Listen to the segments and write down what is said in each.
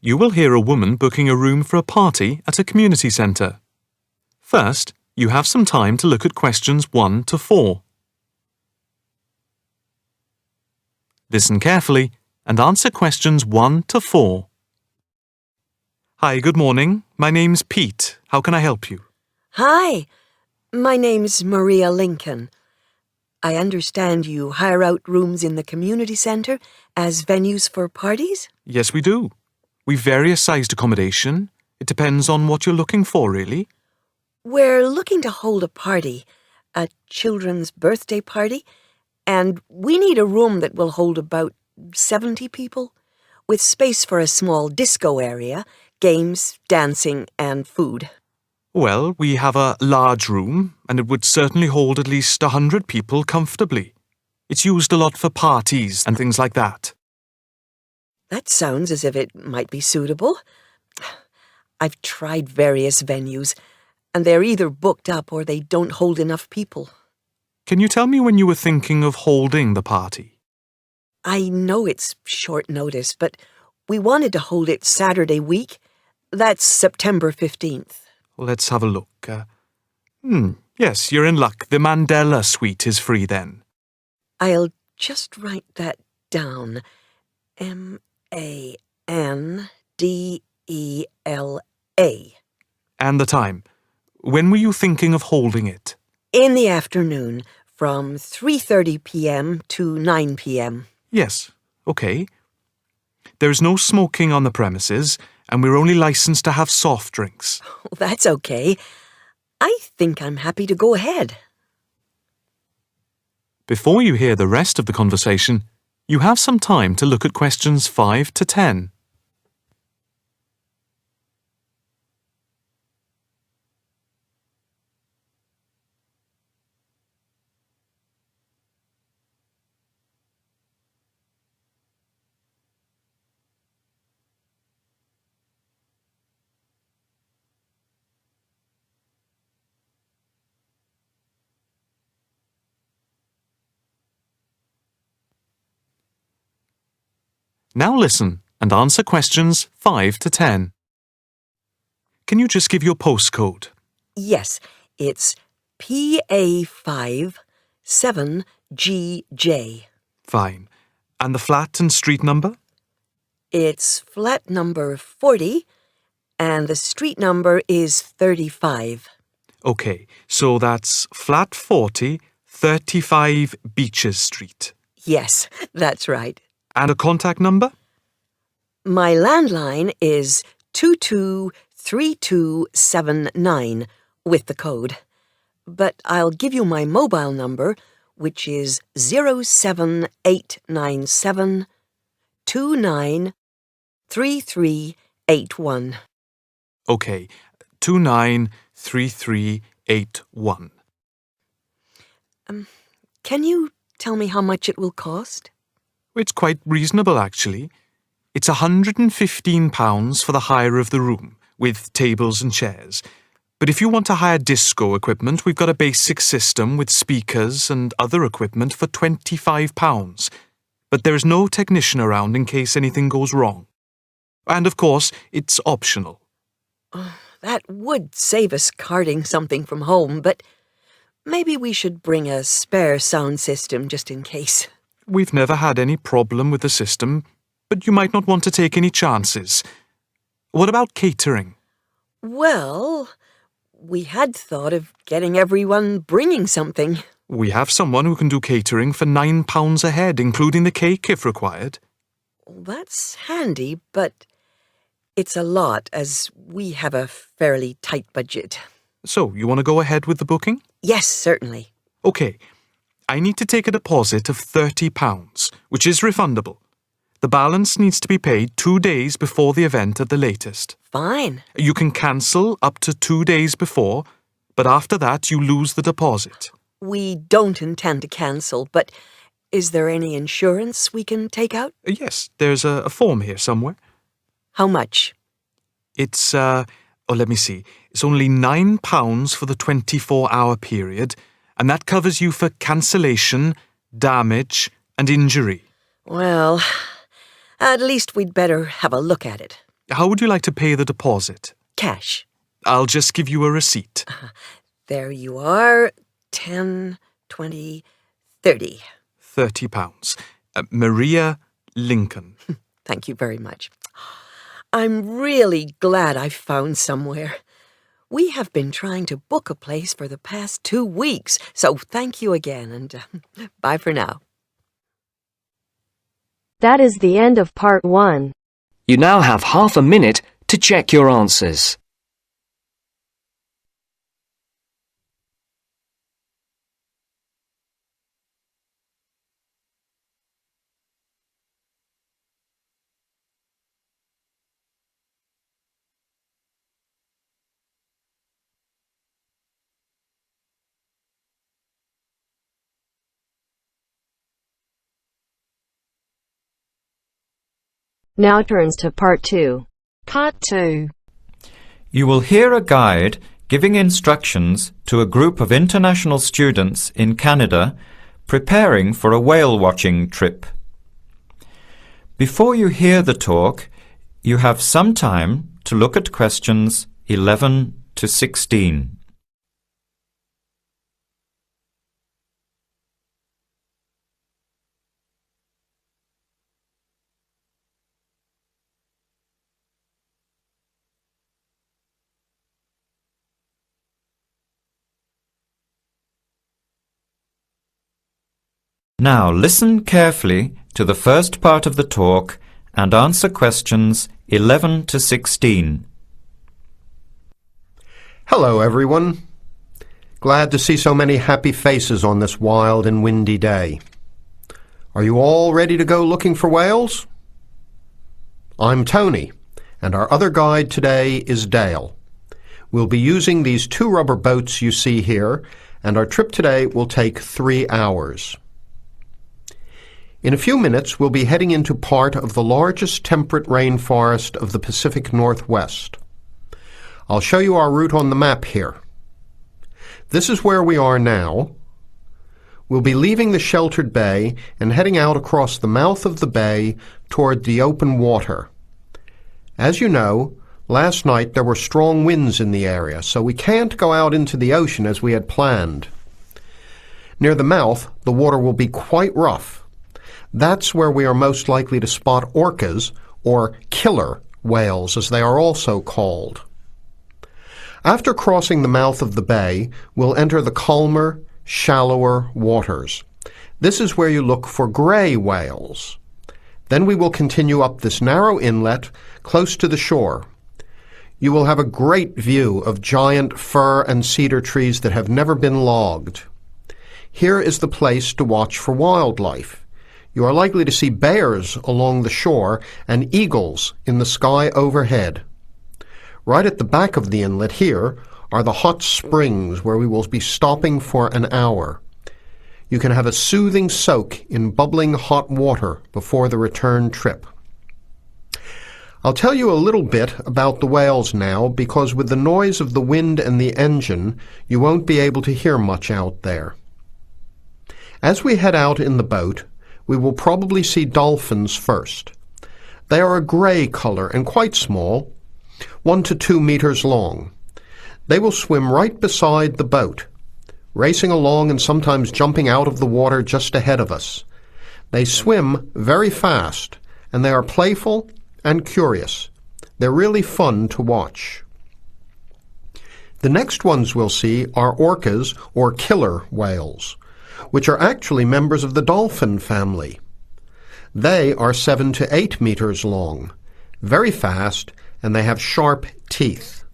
You will hear a woman booking a room for a party at a community centre. First, you have some time to look at questions 1 to 4. Listen carefully and answer questions 1 to 4. Hi, good morning. My name's Pete. How can I help you? Hi, my name's Maria Lincoln. I understand you hire out rooms in the community centre as venues for parties? Yes, we do. We've various sized accommodation. It depends on what you're looking for, really. We're looking to hold a party, a children's birthday party, and we need a room that will hold about 70 people, with space for a small disco area, games, dancing, and food. Well, we have a large room, and it would certainly hold at least 100 people comfortably. It's used a lot for parties and things like that. That sounds as if it might be suitable. I've tried various venues, and they're either booked up or they don't hold enough people. Can you tell me when you were thinking of holding the party? I know it's short notice, but we wanted to hold it Saturday week. That's September 15th. Let's have a look. Yes, you're in luck. The Mandela suite is free then. I'll just write that down. MAANDELA. And the time. When were you thinking of holding it? In the afternoon, from 3:30 p.m. to 9 p.m. Yes, okay. There's no smoking on the premises, and we're only licensed to have soft drinks. That's okay. I think I'm happy to go ahead. Before you hear the rest of the conversation, you have some time to look at questions 5 to 10. Now listen and answer questions 5 to 10. Can you just give your postcode? Yes, it's PA5 7GJ. Fine. And the flat and street number? It's flat number 40, and the street number is 35. Okay, so that's flat 40, 35 Beaches Street. Yes, that's right. And a contact number? My landline is 223279 with the code. But I'll give you my mobile number, which is 07897 293381. Okay, 293381. Can you tell me how much it will cost? It's quite reasonable, actually. It's £115 for the hire of the room, with tables and chairs. But if you want to hire disco equipment, we've got a basic system with speakers and other equipment for £25. But there is no technician around in case anything goes wrong. And of course, it's optional. That would save us carting something from home, but maybe we should bring a spare sound system just in case. We've never had any problem with the system, but you might not want to take any chances. What about catering? Well, we had thought of getting everyone bringing something. We have someone who can do catering for £9 a head, including the cake if required. That's handy, but it's a lot as we have a fairly tight budget. So, you want to go ahead with the booking? Yes, certainly. Okay. I need to take a deposit of £30, which is refundable. The balance needs to be paid 2 days before the event at the latest. Fine. You can cancel up to 2 days before, but after that you lose the deposit. We don't intend to cancel, but is there any insurance we can take out? Yes, there's a form here somewhere. How much? It's, let me see. It's only £9 for the 24-hour period, and that covers you for cancellation, damage, and injury. Well, at least we'd better have a look at it. How would you like to pay the deposit? Cash. I'll just give you a receipt. There you are. 10, 20, 30. £30. Maria Lincoln. Thank you very much. I'm really glad I found somewhere. We have been trying to book a place for the past 2 weeks, so thank you again, and bye for now. That is the end of part 1. You now have half a minute to check your answers. Now turns to part 2. Part 2. You will hear a guide giving instructions to a group of international students in Canada preparing for a whale watching trip. Before you hear the talk, you have some time to look at questions 11 to 16. Now listen carefully to the first part of the talk and answer questions 11 to 16. Hello, everyone. Glad to see so many happy faces on this wild and windy day. Are you all ready to go looking for whales? I'm Tony, and our other guide today is Dale. We'll be using these 2 rubber boats you see here, and our trip today will take 3 hours. In a few minutes, we'll be heading into part of the largest temperate rainforest of the Pacific Northwest. I'll show you our route on the map here. This is where we are now. We'll be leaving the sheltered bay and heading out across the mouth of the bay toward the open water. As you know, last night there were strong winds in the area, so we can't go out into the ocean as we had planned. Near the mouth, the water will be quite rough. That's where we are most likely to spot orcas, or killer whales as they are also called. After crossing the mouth of the bay, we'll enter the calmer, shallower waters. This is where you look for gray whales. Then we will continue up this narrow inlet close to the shore. You will have a great view of giant fir and cedar trees that have never been logged. Here is the place to watch for wildlife. You are likely to see bears along the shore and eagles in the sky overhead. Right at the back of the inlet here are the hot springs where we will be stopping for an hour. You can have a soothing soak in bubbling hot water before the return trip. I'll tell you a little bit about the whales now because with the noise of the wind and the engine, you won't be able to hear much out there. As we head out in the boat, we will probably see dolphins first. They are a gray color and quite small, 1 to 2 meters long. They will swim right beside the boat, racing along and sometimes jumping out of the water just ahead of us. They swim very fast, and they are playful and curious. They're really fun to watch. The next ones we'll see are orcas, or killer whales, which are actually members of the dolphin family. They are 7 to 8 meters long, very fast, and they have sharp teeth.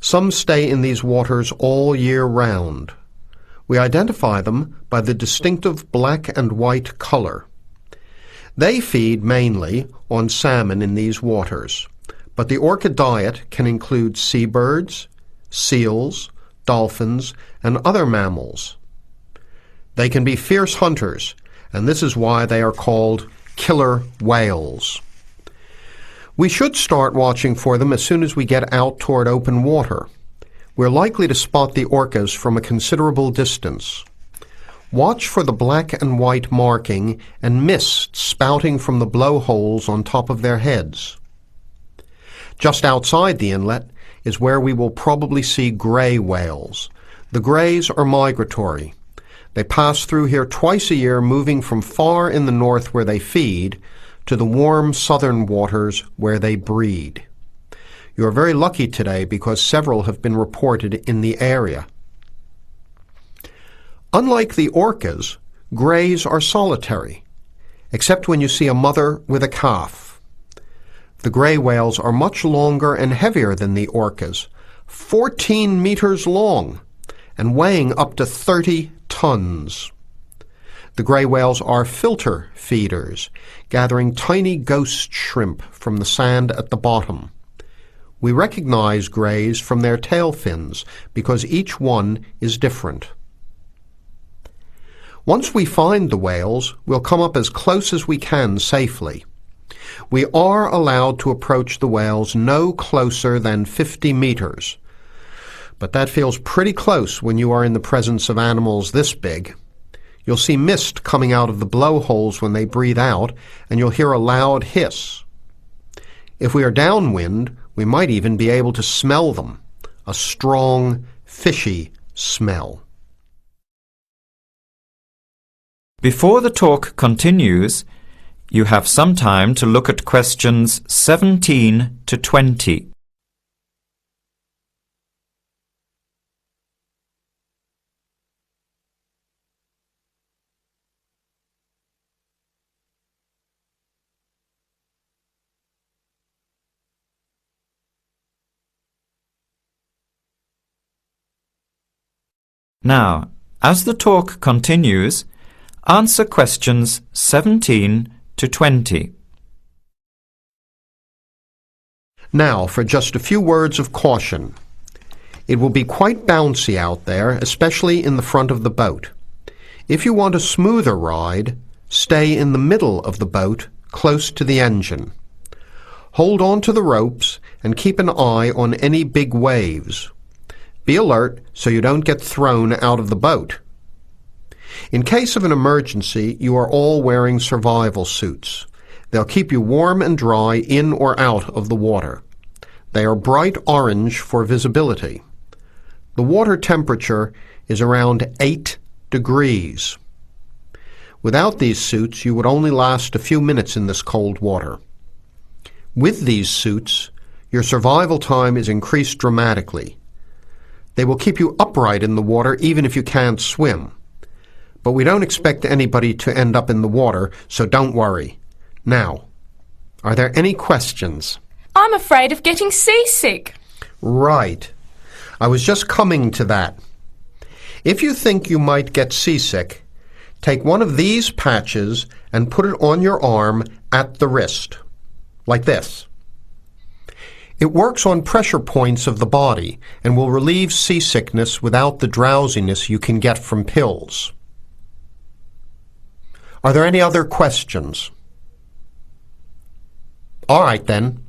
Some stay in these waters all year round. We identify them by the distinctive black and white color. They feed mainly on salmon in these waters, but the orca diet can include seabirds, seals, dolphins, and other mammals. They can be fierce hunters, and this is why they are called killer whales. We should start watching for them as soon as we get out toward open water. We're likely to spot the orcas from a considerable distance. Watch for the black and white marking and mist spouting from the blowholes on top of their heads. Just outside the inlet is where we will probably see grey whales. The greys are migratory. They pass through here twice a year, moving from far in the north where they feed to the warm southern waters where they breed. You are very lucky today because several have been reported in the area. Unlike the orcas, greys are solitary, except when you see a mother with a calf. The grey whales are much longer and heavier than the orcas, 14 meters long and weighing up to 30 tons. The grey whales are filter feeders, gathering tiny ghost shrimp from the sand at the bottom. We recognize greys from their tail fins because each one is different. Once we find the whales, we'll come up as close as we can safely. We are allowed to approach the whales no closer than 50 meters. But that feels pretty close when you are in the presence of animals this big. You'll see mist coming out of the blowholes when they breathe out, and you'll hear a loud hiss. If we are downwind, we might even be able to smell them, a strong, fishy smell. Before the talk continues, you have some time to look at questions 17 to 20. Now, as the talk continues, answer questions 17 to 20. Now, for just a few words of caution. It will be quite bouncy out there, especially in the front of the boat. If you want a smoother ride, stay in the middle of the boat, close to the engine. Hold on to the ropes and keep an eye on any big waves. Be alert so you don't get thrown out of the boat. In case of an emergency, you are all wearing survival suits. They'll keep you warm and dry in or out of the water. They are bright orange for visibility. The water temperature is around 8 degrees. Without these suits, you would only last a few minutes in this cold water. With these suits, your survival time is increased dramatically. They will keep you upright in the water even if you can't swim. But we don't expect anybody to end up in the water, so don't worry. Now, are there any questions? I'm afraid of getting seasick. Right. I was just coming to that. If you think you might get seasick, take one of these patches and put it on your arm at the wrist, like this. It works on pressure points of the body and will relieve seasickness without the drowsiness you can get from pills. Are there any other questions? All right then,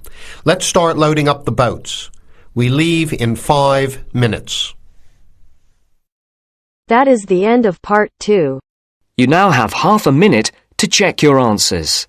let's start loading up the boats. We leave in 5 minutes. That is the end of part 2. You now have half a minute to check your answers.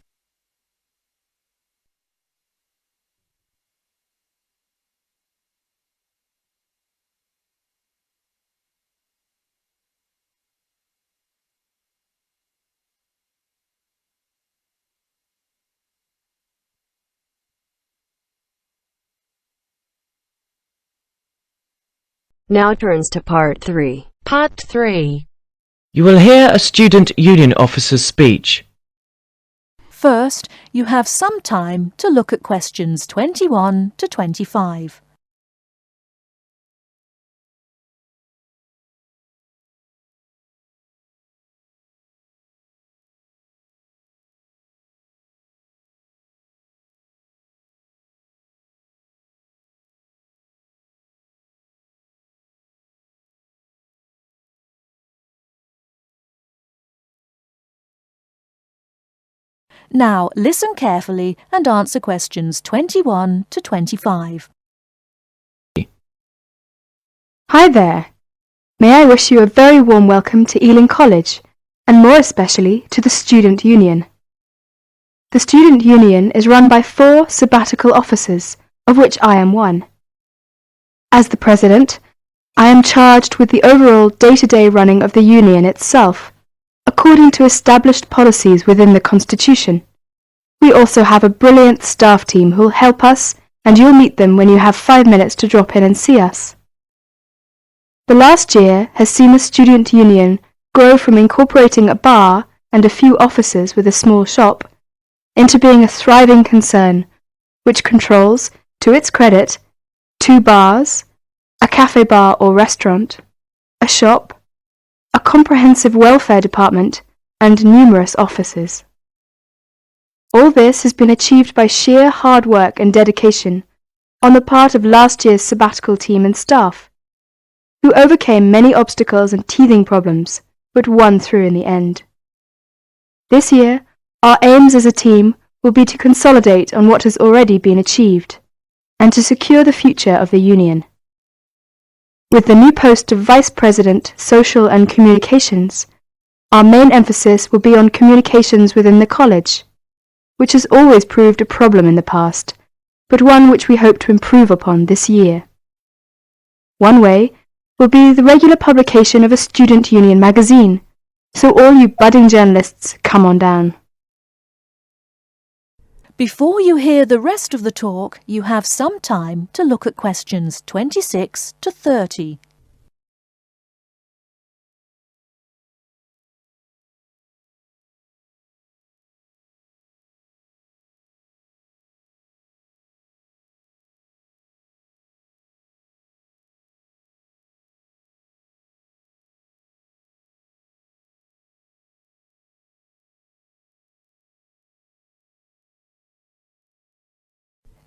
Now turns to part 3. Part 3. You will hear a student union officer's speech. First, you have some time to look at questions 21 to 25. Now, listen carefully and answer questions 21 to 25. Hi there. May I wish you a very warm welcome to Ealing College, and more especially to the Student Union. The Student Union is run by 4 sabbatical officers of which I am one. As the President, I am charged with the overall day-to-day running of the Union itself, according to established policies within the Constitution. We also have a brilliant staff team who'll help us, and you'll meet them when you have 5 minutes to drop in and see us. The last year has seen the Student Union grow from incorporating a bar and a few offices with a small shop into being a thriving concern, which controls, to its credit, 2 bars, a cafe bar or restaurant, a shop, a comprehensive welfare department, and numerous offices. All this has been achieved by sheer hard work and dedication on the part of last year's sabbatical team and staff, who overcame many obstacles and teething problems, but won through in the end. This year, our aims as a team will be to consolidate on what has already been achieved, and to secure the future of the Union. With the new post of Vice President, Social and Communications, our main emphasis will be on communications within the college, which has always proved a problem in the past, but one which we hope to improve upon this year. One way will be the regular publication of a Student Union magazine, so all you budding journalists, come on down. Before you hear the rest of the talk, you have some time to look at questions 26 to 30.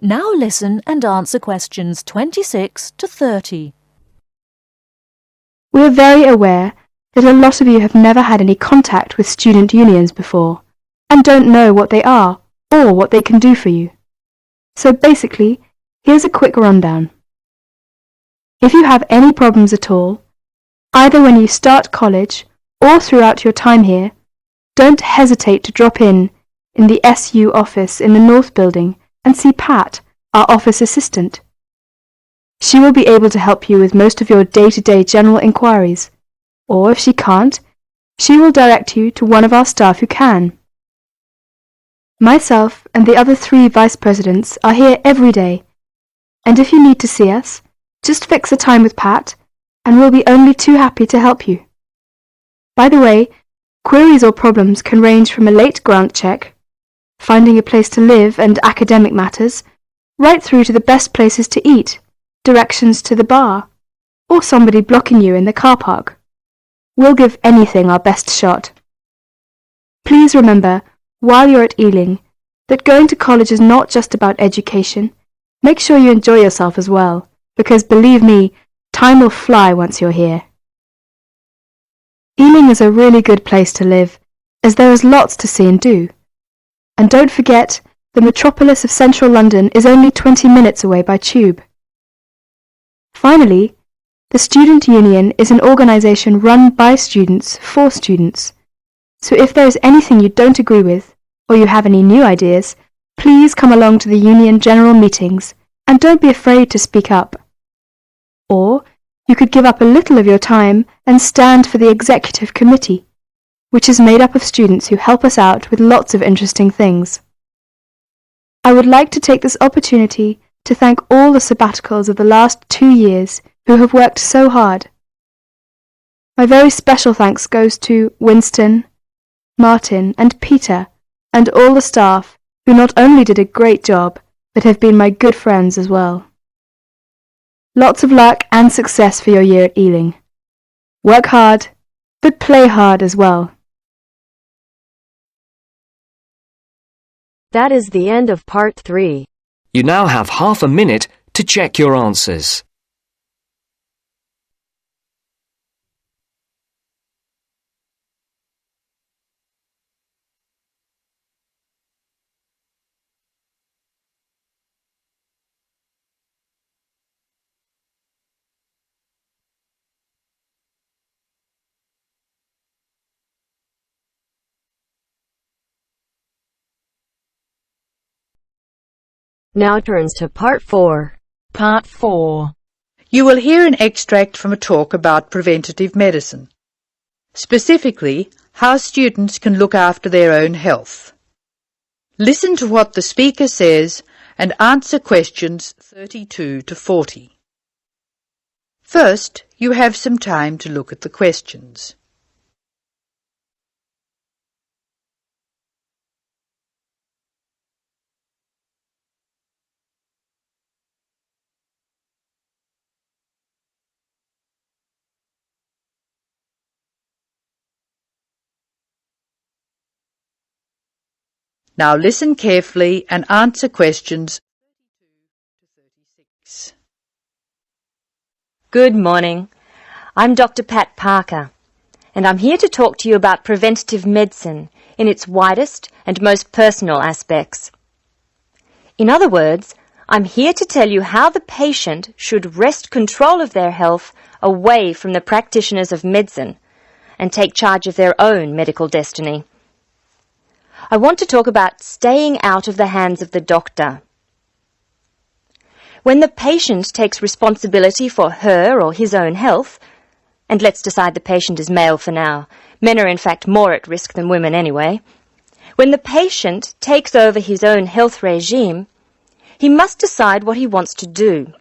Now listen and answer questions 26 to 30. We are very aware that a lot of you have never had any contact with student unions before, and don't know what they are or what they can do for you. So basically, here's a quick rundown. If you have any problems at all, either when you start college or throughout your time here, don't hesitate to drop in the SU office in the North Building and see Pat, our office assistant. She will be able to help you with most of your day-to-day general inquiries, or if she can't, she will direct you to one of our staff who can. Myself and the other 3 vice presidents are here every day, and if you need to see us, just fix a time with Pat, and we'll be only too happy to help you. By the way, queries or problems can range from a late grant check, finding a place to live and academic matters, right through to the best places to eat, directions to the bar, or somebody blocking you in the car park. We'll give anything our best shot. Please remember, while you're at Ealing, that going to college is not just about education. Make sure you enjoy yourself as well, because believe me, time will fly once you're here. Ealing is a really good place to live, as there is lots to see and do. And don't forget, the metropolis of central London is only 20 minutes away by tube. Finally, the Student Union is an organisation run by students for students. So if there is anything you don't agree with, or you have any new ideas, please come along to the Union General Meetings and don't be afraid to speak up. Or you could give up a little of your time and stand for the Executive Committee, which is made up of students who help us out with lots of interesting things. I would like to take this opportunity to thank all the sabbaticals of the last 2 years who have worked so hard. My very special thanks goes to Winston, Martin and Peter and all the staff who not only did a great job, but have been my good friends as well. Lots of luck and success for your year at Ealing. Work hard, but play hard as well. That is the end of part 3. You now have half a minute to check your answers. now turns to Part 4. Part 4. You will hear an extract from a talk about preventative medicine, specifically how students can look after their own health. Listen to what the speaker says and answer questions 32 to 40. First, you have some time to look at the questions. Now listen carefully and answer questions 32 to 36. Good morning. I'm Dr. Pat Parker, and I'm here to talk to you about preventative medicine in its widest and most personal aspects. In other words, I'm here to tell you how the patient should wrest control of their health away from the practitioners of medicine and take charge of their own medical destiny. I want to talk about staying out of the hands of the doctor. When the patient takes responsibility for her or his own health, and let's decide the patient is male for now, men are in fact more at risk than women anyway, when the patient takes over his own health regime, he must decide what he wants to do.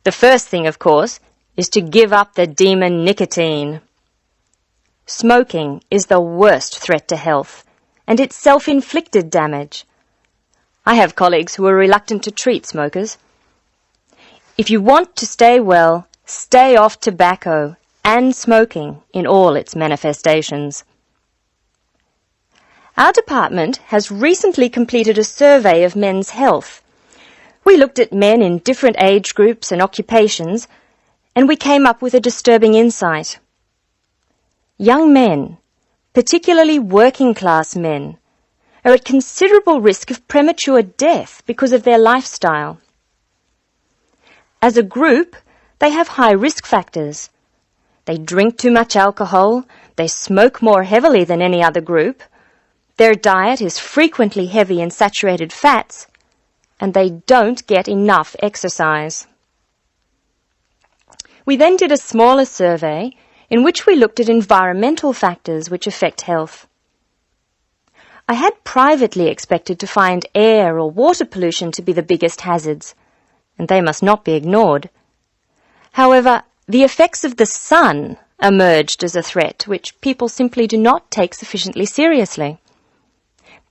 The first thing, of course, is to give up the demon nicotine. Smoking is the worst threat to health, and it's self-inflicted damage. I have colleagues who are reluctant to treat smokers. If you want to stay well, stay off tobacco and smoking in all its manifestations. Our department has recently completed a survey of men's health. We looked at men in different age groups and occupations, and we came up with a disturbing insight. Young men, particularly working-class men, are at considerable risk of premature death because of their lifestyle. As a group, they have high risk factors. They drink too much alcohol, they smoke more heavily than any other group, their diet is frequently heavy in saturated fats, and they don't get enough exercise. We then did a smaller survey in which we looked at environmental factors which affect health. I had privately expected to find air or water pollution to be the biggest hazards, and they must not be ignored. However, the effects of the sun emerged as a threat which people simply do not take sufficiently seriously.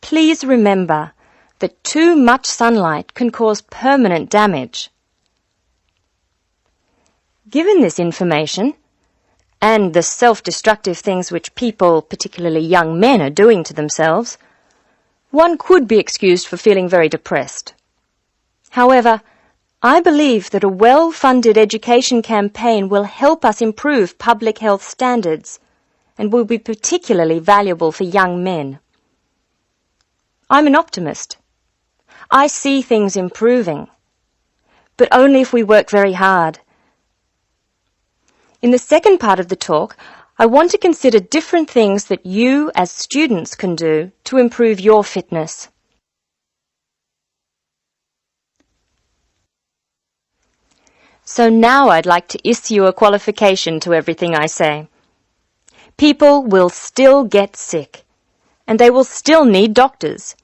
Please remember that too much sunlight can cause permanent damage. Given this information, and the self-destructive things which people, particularly young men, are doing to themselves, one could be excused for feeling very depressed. However, I believe that a well-funded education campaign will help us improve public health standards and will be particularly valuable for young men. I'm an optimist. I see things improving, but only if we work very hard. In the second part of the talk, I want to consider different things that you as students can do to improve your fitness. So now I'd like to issue a qualification to everything I say. People will still get sick, and they will still need doctors.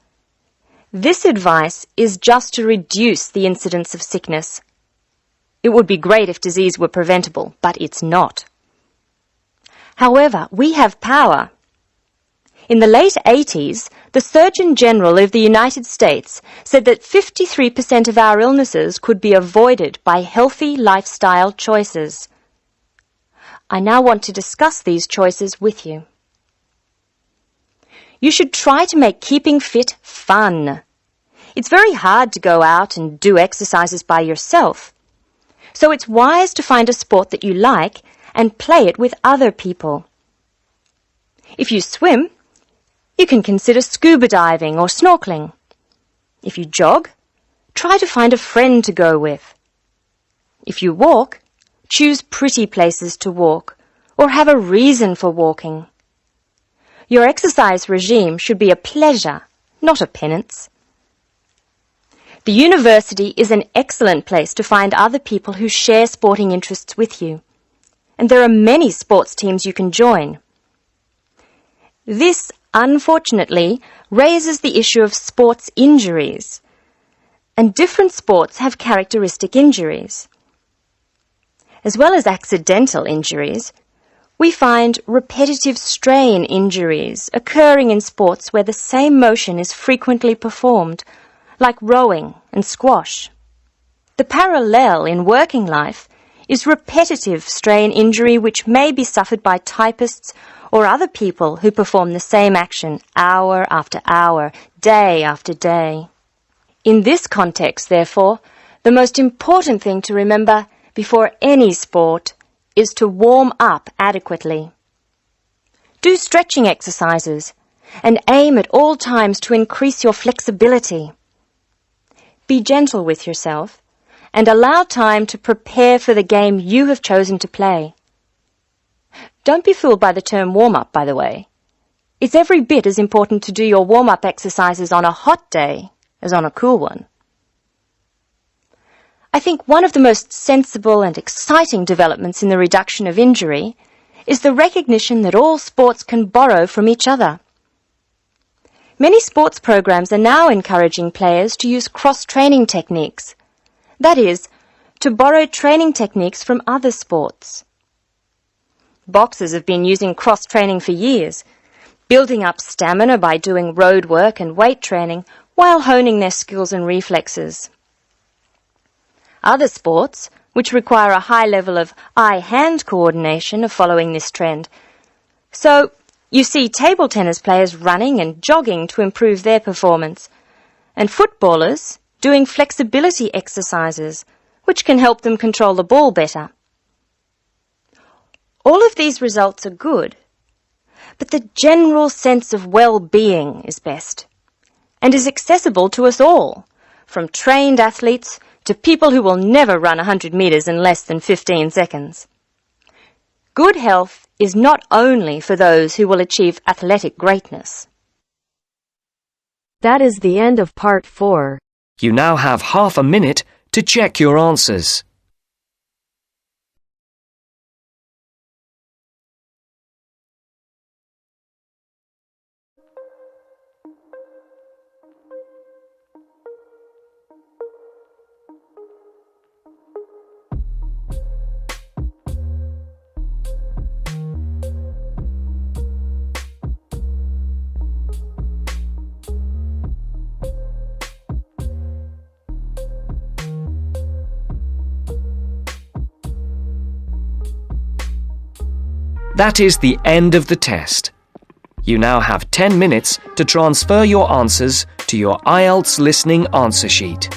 This advice is just to reduce the incidence of sickness. It would be great if disease were preventable, but it's not. However, we have power. In the late 80s, the Surgeon General of the United States said that 53% of our illnesses could be avoided by healthy lifestyle choices. I now want to discuss these choices with you. You should try to make keeping fit fun. It's very hard to go out and do exercises by yourself. So it's wise to find a sport that you like and play it with other people. If you swim, you can consider scuba diving or snorkeling. If you jog, try to find a friend to go with. If you walk, choose pretty places to walk or have a reason for walking. Your exercise regime should be a pleasure, not a penance. The university is an excellent place to find other people who share sporting interests with you, and there are many sports teams you can join. This, unfortunately, raises the issue of sports injuries, and different sports have characteristic injuries. As well as accidental injuries, we find repetitive strain injuries occurring in sports where the same motion is frequently performed, like rowing and squash. The parallel in working life is repetitive strain injury which may be suffered by typists or other people who perform the same action hour after hour, day after day. In this context, therefore, the most important thing to remember before any sport is to warm up adequately. Do stretching exercises and aim at all times to increase your flexibility. Be gentle with yourself and allow time to prepare for the game you have chosen to play. Don't be fooled by the term warm-up, by the way. It's every bit as important to do your warm-up exercises on a hot day as on a cool one. I think one of the most sensible and exciting developments in the reduction of injury is the recognition that all sports can borrow from each other. Many sports programs are now encouraging players to use cross-training techniques. That is, to borrow training techniques from other sports. Boxers have been using cross-training for years, building up stamina by doing road work and weight training while honing their skills and reflexes. Other sports, which require a high level of eye-hand coordination, are following this trend. So, you see table tennis players running and jogging to improve their performance, and footballers doing flexibility exercises, which can help them control the ball better. All of these results are good, but the general sense of well-being is best, and is accessible to us all, from trained athletes to people who will never run 100 metres in less than 15 seconds. Good health is not only for those who will achieve athletic greatness. That is the end of part 4. You now have half a minute to check your answers. That is the end of the test. You now have 10 minutes to transfer your answers to your Ielts listening answer sheet.